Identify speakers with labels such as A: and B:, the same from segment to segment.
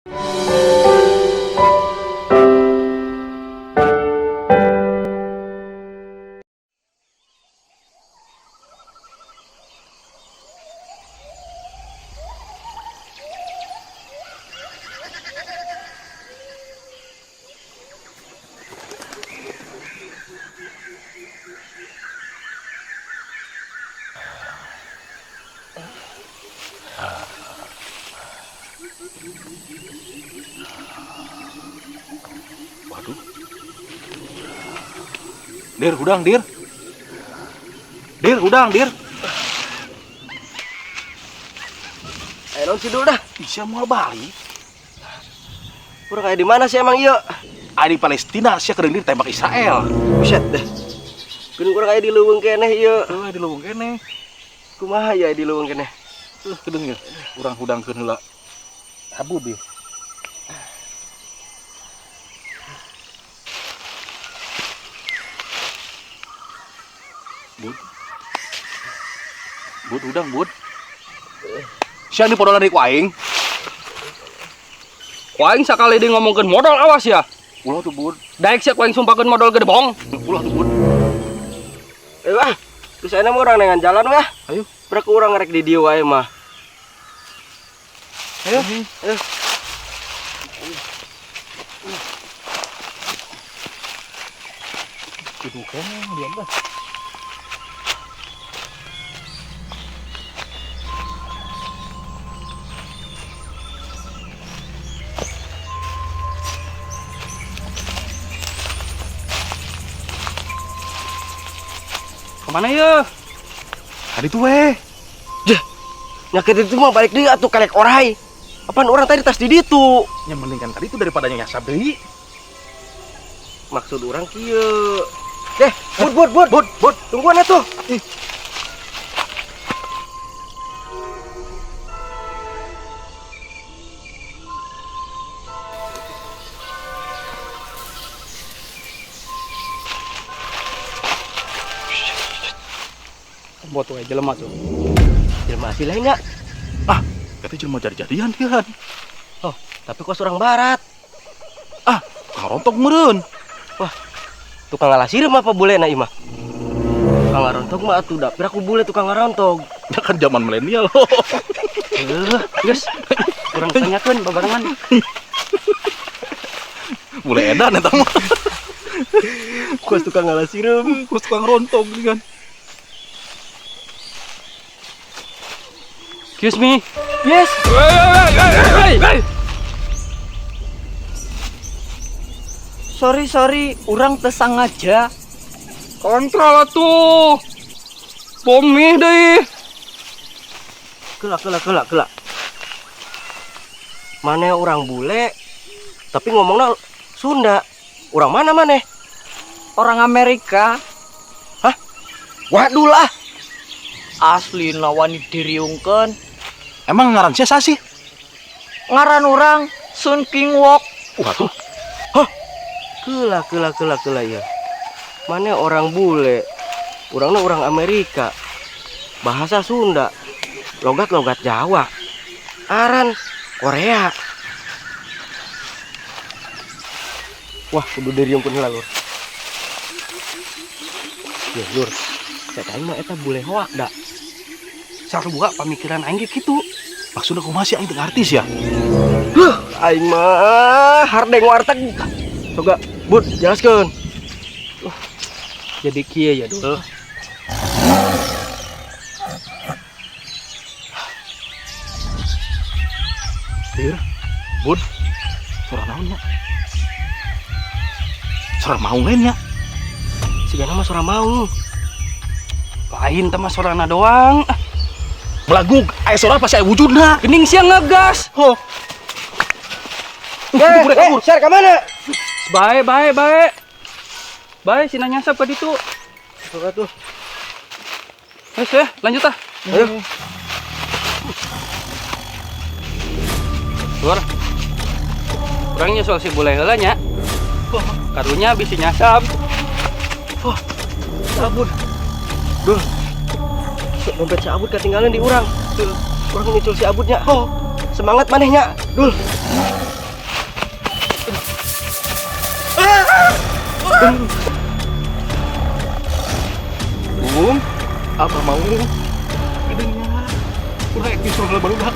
A: Waduh. Dir, udang, dir. Dir, udang, dir.
B: Non sidul dah.
A: Bisa mau balik.
B: Kurang kayak di mana sih emang iya?
A: Di Palestina sia keur ditembak Israel.
B: Buset dah. Kurang kayak di leuweung keneh iya.
A: Di leuweung keneh.
B: Kumaha ya di leuweung keneh?
A: Kedeung ya. Urang hudangkeun heula. Abu dia. Bud udang, bud. Sia ini podolan dari ku aing.
C: Ku aing sakali dia ngomongkeun modal awas ya.
A: Ulah tuh, bud.
C: Daek sia ku aing sumpahkeun modal gede bong.
A: Ulah tuh, bud.
B: Wah, terus enak mah orang dengan jalan wah.
A: Ayo.
B: Berak urang ngerek di dieu wae mah. Ayo. Ayo.
A: Itu kan dia dah.
C: Kemana ya?
A: Tadi tuh weh.
B: Nyakit itu mah balik deui atuh kalek orai. Apaan orang tadi tas di ditu?
A: Yang mending kan tadi itu daripada nyasar deui.
B: Maksud orang kieu. Bud, tungguan atuh.
C: Buat tuh jelema tuh.
B: Jelema asli lain nya.
A: Kata jelema jadi-jadian kan.
B: Oh, tapi kos orang barat.
A: Kang rontok meureun.
B: Tukang ngalasirem apa bule na imah? Tukang ngarontog mah atuh dapir aku bule tukang ngarontog.
A: Ya kan zaman milenial.
C: Geus. Kurang tanyakeun babarengan.
A: Mulai edan eta mah.
B: Kos tukang ngalasirem.
A: Kos tukang rontok kan.
C: Excuse me.
B: Yes.
C: Hey.
B: Sorry, urang teu sangaja.
C: Kontrol atuh. Pomih deui.
B: Kelak. Mane orang bule, tapi ngomongnya Sunda. Orang mana maneh?
D: Orang Amerika.
B: Waduh lah.
D: Asli lawan diriungkeun.
A: Emang ngaran sia sih?
D: Ngaran orang Sun King Wok.
A: Tuh.
B: Kelak ya. Mane orang bule. Urangna orang Amerika. Bahasa Sunda. Logat Jawa. Aran Korea. Wah, kudu diriungkeun heula, Lur. Ya, Lur. Saya tanya mah eta bule hoak da.
C: Sarua pamikiran aing ge kitu.
A: Maksudnya kumaha sih aing teh artis ya?
B: Aing mah hardeng warteg. Coba, Bud, jelaskeun.
C: Jadi kieu ya, Dul.
A: Dir, Bud, suara naon nya? Suara maung lain nya.
B: Sigana mah suara maung.
C: Lain teh mah sorana doang.
A: Belagug, aya suara pasti aya wujudna.
C: Gening sia ngegas.
A: Oh.
B: Kabur. Share ka mana?
C: Bae. Bae sina nyasap ka ditu.
B: Coba tuh.
C: Wes ya, lanjut ah.
B: Ayo.
C: Luar. Kurang nyesol si bule heula nya. Karunya bisi nyasap.
B: Sabun. Dul. Dompet si Abud ketinggalan di urang. Urang nyucul si Abudnya. Semangat manehnya. Dul.
A: Apa mau? Gedenya. Kurang ektis soal baru dah.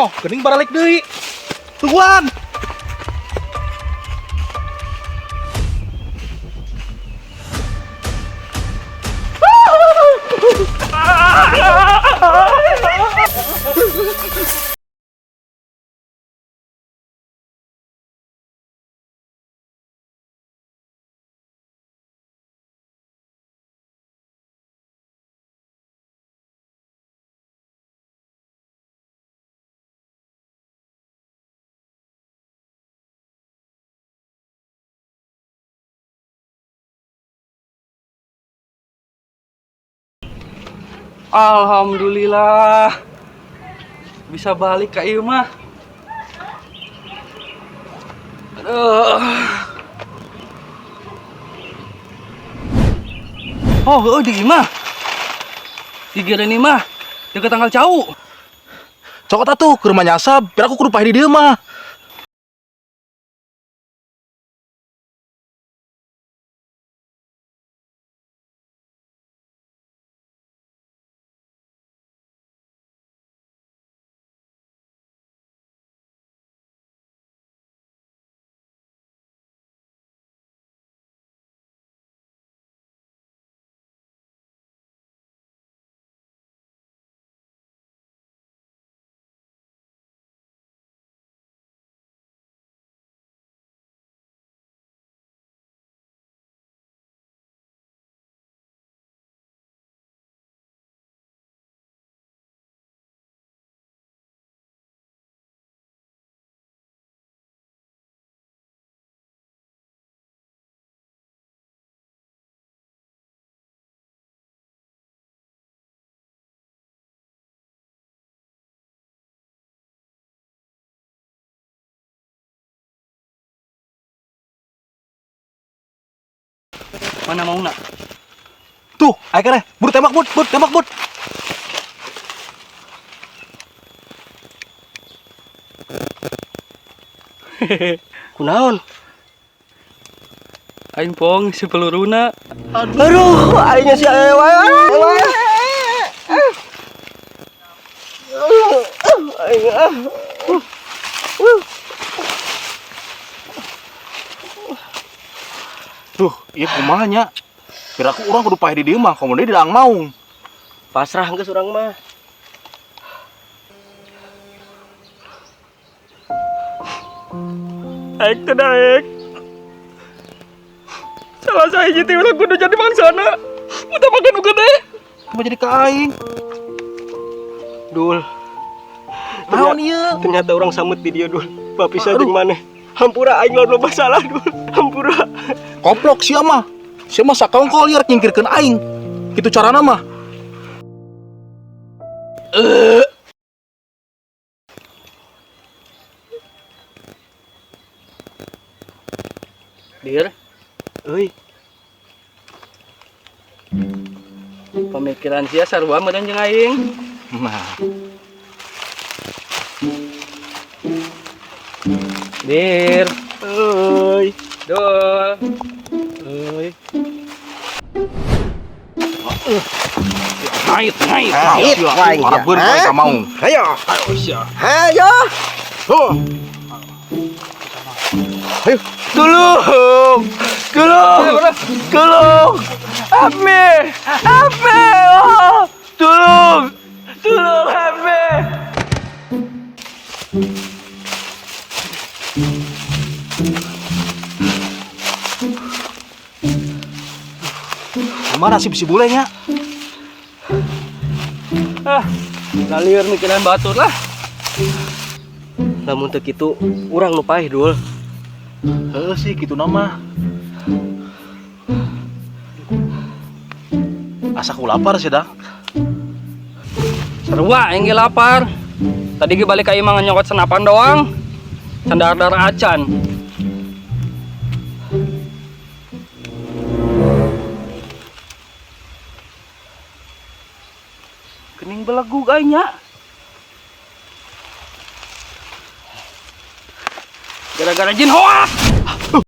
A: Oh, gening balik deui. Tungguan.
C: Alhamdulillah bisa balik ke ieu mah. Aduh. Oh, di mah. Di ini mah dekat tanggal cau.
A: Cokot atuh ke rumah nyasab, biar aku kudu paeh di dieu mah.
C: Mana mau nak?
A: Tuh, ayo kere, bud tembak bud, tembak bud.
B: Kunaon?
C: Aing pong si peluruna.
B: Aduh, aingnya si Ewa.
A: Tuh, iya kumaha nya. Biar aku urang kudu paeh di dieu mah, komo deui di Daang Maung.
B: Pasrah geus urang mah.
C: Aik teh daek. Salah saya jadi ulah kudu jadi bangsana. Udah makan gede.
A: Kumaha jadi ka aing?
B: Dul.
A: Naon ieu?
B: Ternyata orang samut di dia dul. Bapisa jeung maneh. Hampura aing lawan loba salah dul. Hampura.
A: Koplok sia mah. Sia mah sakongkol liar nyingkirkeun aing. Kitu carana mah.
C: Dir,
B: Euy,
C: pemikiran sia sarua meureun jeung aing.
A: Nah,
B: Dir. Euy.
C: Dul.
B: Euy.
C: Naik.
B: Ait, waing.
A: Marabeun ka Daang Maung.
B: Hayo.
C: Ayo sia.
B: Hayo.
A: Tuh. Ayo.
B: Tolong. Ame. Oh. Tolong. Ame.
A: Gimana nasib si bule nya?
C: Lalir mikiran batur lah.
B: Lamun teu kitu urang nu paeh dul.
A: Heuh sih kitu nama. Asa ku lapar sih dah.
C: Sarua aing ge lapar. Tadi ge balik ka ieu mah nyokot senapan doang. Candar-dar acan. Kening belagu gaynya. Gara-gara jin hoak.